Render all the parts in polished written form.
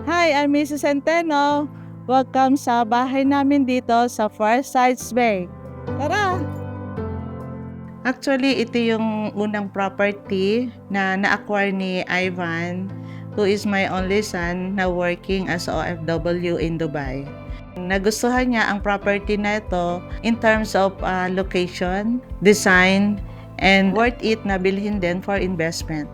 Hi, I'm Mrs. Centeno. Welcome sa bahay namin dito sa Farsights Bay. Tara! Actually, ito yung unang property na na-acquire ni Ivan, who is my only son na working as OFW in Dubai. Nagustuhan niya ang property na ito in terms of location, design, and worth it na bilhin din for investment.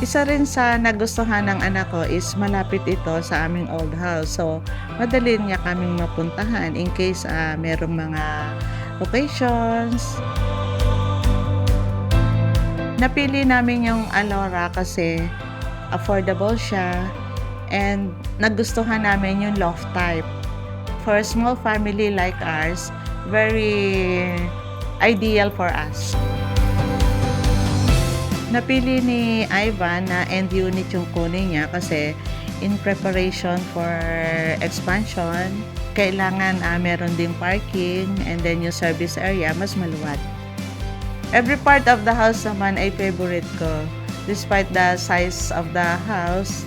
Isa rin sa nagustuhan ng anak ko is malapit ito sa aming old house. So, madali niya kaming mapuntahan in case merong mga occasions. Napili namin yung Alora kasi affordable siya and nagustuhan namin yung loft type. For a small family like ours, very ideal for us. Napili ni Ivan na end unit yung kunin niya kasi in preparation for expansion, kailangan meron ding parking and then yung service area mas maluwag. Every part of the house naman ay favorite ko. Despite the size of the house,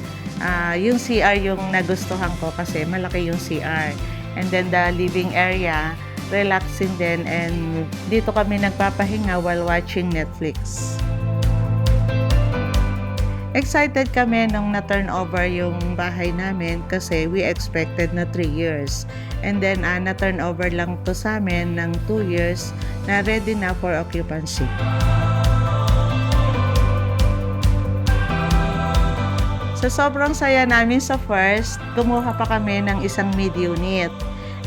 yung CR yung nagustuhan ko kasi malaki yung CR. And then the living area, relaxing din and dito kami nagpapahinga while watching Netflix. Excited kami nung na-turn over yung bahay namin kasi we expected na 3 years. And then na-turn over lang to sa amin ng 2 years na ready na for occupancy. Sa sobrang saya namin sa first, kumuha pa kami ng isang mid unit.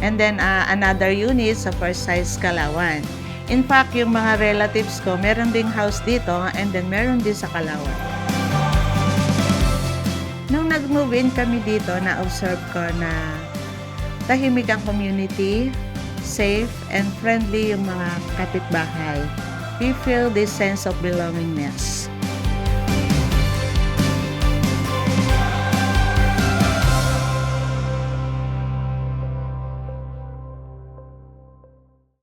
And then another unit sa first size Kalawan. In fact, yung mga relatives ko, meron ding house dito and then meron din sa Kalawan. Nung nag-move in kami dito, na-observe ko na tahimik ang community, safe and friendly yung mga kapitbahay. We feel this sense of belongingness.